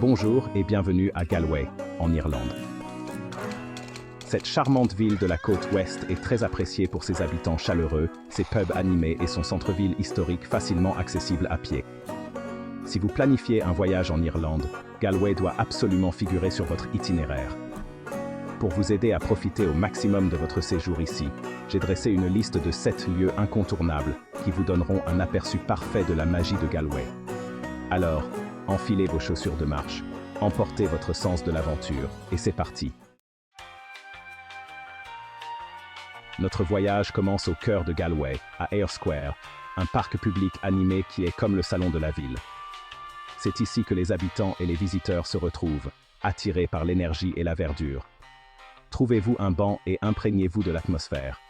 Bonjour et bienvenue à Galway, en Irlande. Cette charmante ville de la côte ouest est très appréciée pour ses habitants chaleureux, ses pubs animés et son centre-ville historique facilement accessible à pied. Si vous planifiez un voyage en Irlande, Galway doit absolument figurer sur votre itinéraire. Pour vous aider à profiter au maximum de votre séjour ici, j'ai dressé une liste de 7 lieux incontournables qui vous donneront un aperçu parfait de la magie de Galway. Alors, enfilez vos chaussures de marche, emportez votre sens de l'aventure, et c'est parti. Notre voyage commence au cœur de Galway, à Ayr Square, un parc public animé qui est comme le salon de la ville. C'est ici que les habitants et les visiteurs se retrouvent, attirés par l'énergie et la verdure. Trouvez-vous un banc et imprégnez-vous de l'atmosphère.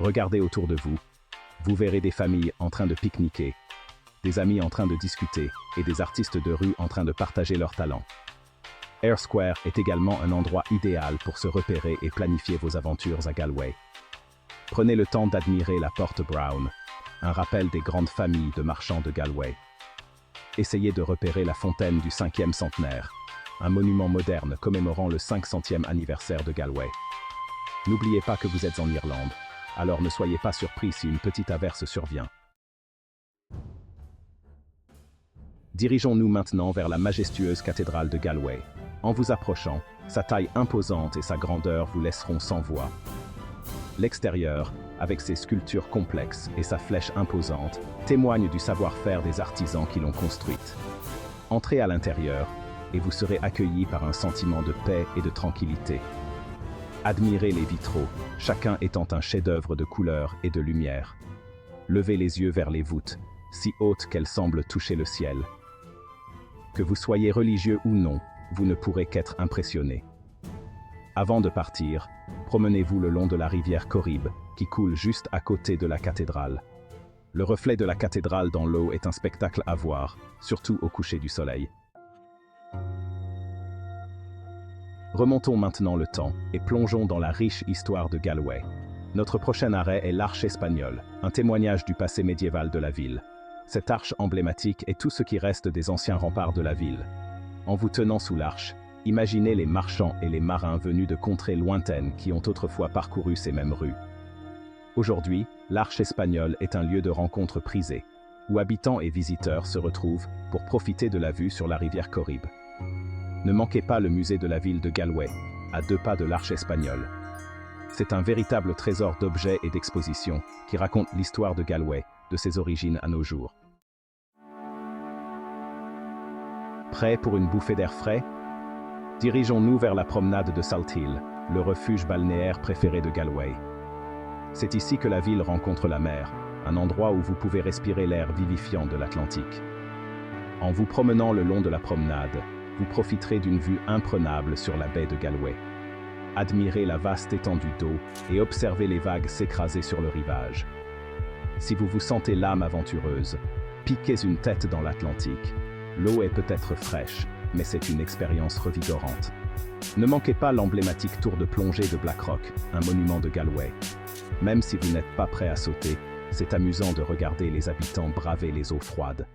Regardez autour de vous. Vous verrez des familles en train de pique-niquer, des amis en train de discuter et des artistes de rue en train de partager leurs talents. Ayr Square est également un endroit idéal pour se repérer et planifier vos aventures à Galway. Prenez le temps d'admirer la Porte Brown, un rappel des grandes familles de marchands de Galway. Essayez de repérer la fontaine du 5e centenaire, un monument moderne commémorant le 500e anniversaire de Galway. N'oubliez pas que vous êtes en Irlande, alors ne soyez pas surpris si une petite averse survient. Dirigeons-nous maintenant vers la majestueuse cathédrale de Galway. En vous approchant, sa taille imposante et sa grandeur vous laisseront sans voix. L'extérieur, avec ses sculptures complexes et sa flèche imposante, témoigne du savoir-faire des artisans qui l'ont construite. Entrez à l'intérieur, et vous serez accueillis par un sentiment de paix et de tranquillité. Admirez les vitraux, chacun étant un chef-d'œuvre de couleurs et de lumière. Levez les yeux vers les voûtes, si hautes qu'elles semblent toucher le ciel. Que vous soyez religieux ou non, vous ne pourrez qu'être impressionné. Avant de partir, promenez-vous le long de la rivière Corrib, qui coule juste à côté de la cathédrale. Le reflet de la cathédrale dans l'eau est un spectacle à voir, surtout au coucher du soleil. Remontons maintenant le temps et plongeons dans la riche histoire de Galway. Notre prochain arrêt est l'Arche espagnole, un témoignage du passé médiéval de la ville. Cette arche emblématique est tout ce qui reste des anciens remparts de la ville. En vous tenant sous l'arche, imaginez les marchands et les marins venus de contrées lointaines qui ont autrefois parcouru ces mêmes rues. Aujourd'hui, l'Arche espagnole est un lieu de rencontre prisé, où habitants et visiteurs se retrouvent pour profiter de la vue sur la rivière Corrib. Ne manquez pas le musée de la ville de Galway, à 2 pas de l'Arche espagnole. C'est un véritable trésor d'objets et d'expositions qui raconte l'histoire de Galway, de ses origines à nos jours. Prêts pour une bouffée d'air frais? Dirigeons-nous vers la promenade de Salt Hill, le refuge balnéaire préféré de Galway. C'est ici que la ville rencontre la mer, un endroit où vous pouvez respirer l'air vivifiant de l'Atlantique. En vous promenant le long de la promenade, vous profiterez d'une vue imprenable sur la baie de Galway. Admirez la vaste étendue d'eau et observez les vagues s'écraser sur le rivage. Si vous vous sentez l'âme aventureuse, piquez une tête dans l'Atlantique. L'eau est peut-être fraîche, mais c'est une expérience revigorante. Ne manquez pas l'emblématique tour de plongée de Blackrock, un monument de Galway. Même si vous n'êtes pas prêt à sauter, c'est amusant de regarder les habitants braver les eaux froides.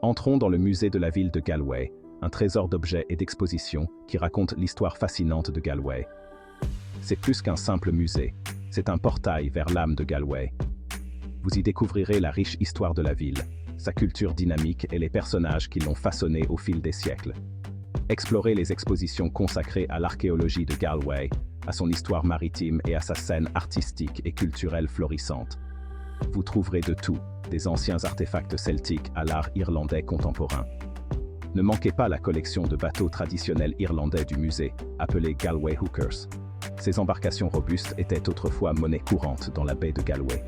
Entrons dans le musée de la ville de Galway, un trésor d'objets et d'expositions qui raconte l'histoire fascinante de Galway. C'est plus qu'un simple musée, c'est un portail vers l'âme de Galway. Vous y découvrirez la riche histoire de la ville, sa culture dynamique et les personnages qui l'ont façonnée au fil des siècles. Explorez les expositions consacrées à l'archéologie de Galway, à son histoire maritime et à sa scène artistique et culturelle florissante. Vous trouverez de tout, des anciens artefacts celtiques à l'art irlandais contemporain. Ne manquez pas la collection de bateaux traditionnels irlandais du musée, appelée Galway Hookers. Ces embarcations robustes étaient autrefois monnaie courante dans la baie de Galway.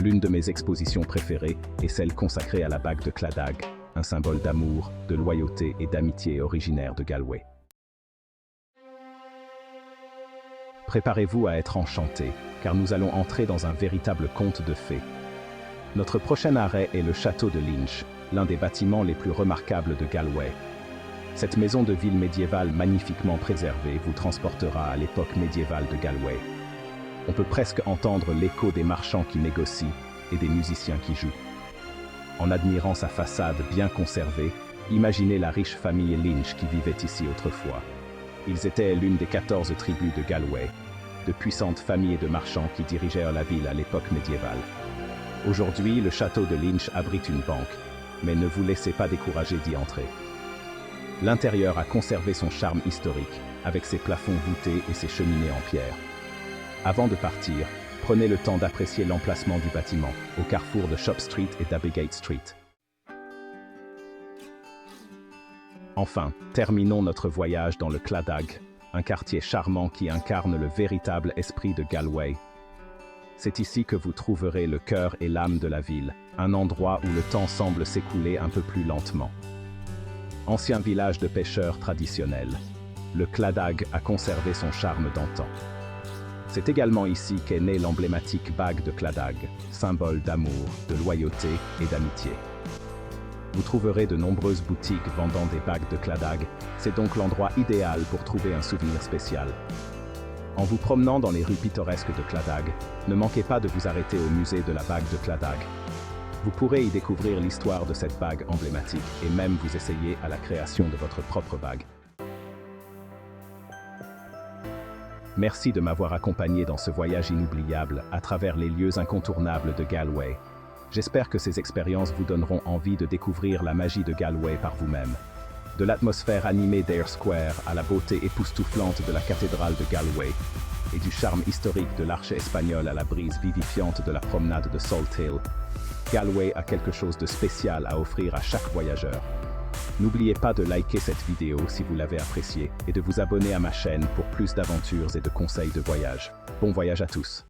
L'une de mes expositions préférées est celle consacrée à la bague de Cladag, un symbole d'amour, de loyauté et d'amitié originaire de Galway. Préparez-vous à être enchantés, car nous allons entrer dans un véritable conte de fées. Notre prochain arrêt est le château de Lynch, l'un des bâtiments les plus remarquables de Galway. Cette maison de ville médiévale magnifiquement préservée vous transportera à l'époque médiévale de Galway. On peut presque entendre l'écho des marchands qui négocient et des musiciens qui jouent. en admirant sa façade bien conservée, imaginez la riche famille Lynch qui vivait ici autrefois. Ils étaient l'une des 14 tribus de Galway, de puissantes familles de marchands qui dirigèrent la ville à l'époque médiévale. Aujourd'hui, le château de Lynch abrite une banque, mais ne vous laissez pas décourager d'y entrer. L'intérieur a conservé son charme historique, avec ses plafonds voûtés et ses cheminées en pierre. Avant de partir, prenez le temps d'apprécier l'emplacement du bâtiment, au carrefour de Shop Street et d'Abbeygate Street. Enfin, terminons notre voyage dans le Claddagh, un quartier charmant qui incarne le véritable esprit de Galway. C'est ici que vous trouverez le cœur et l'âme de la ville, un endroit où le temps semble s'écouler un peu plus lentement. Ancien village de pêcheurs traditionnel, le Claddagh a conservé son charme d'antan. C'est également ici qu'est née l'emblématique bague de Claddagh, symbole d'amour, de loyauté et d'amitié. Vous trouverez de nombreuses boutiques vendant des bagues de Claddagh, c'est donc l'endroit idéal pour trouver un souvenir spécial. En vous promenant dans les rues pittoresques de Claddagh, ne manquez pas de vous arrêter au musée de la bague de Claddagh. Vous pourrez y découvrir l'histoire de cette bague emblématique et même vous essayer à la création de votre propre bague. Merci de m'avoir accompagné dans ce voyage inoubliable à travers les lieux incontournables de Galway. J'espère que ces expériences vous donneront envie de découvrir la magie de Galway par vous-même. De l'atmosphère animée d'Ayr Square à la beauté époustouflante de la cathédrale de Galway, et du charme historique de l'arche espagnole à la brise vivifiante de la promenade de Salt Hill, Galway a quelque chose de spécial à offrir à chaque voyageur. N'oubliez pas de liker cette vidéo si vous l'avez appréciée et de vous abonner à ma chaîne pour plus d'aventures et de conseils de voyage. Bon voyage à tous!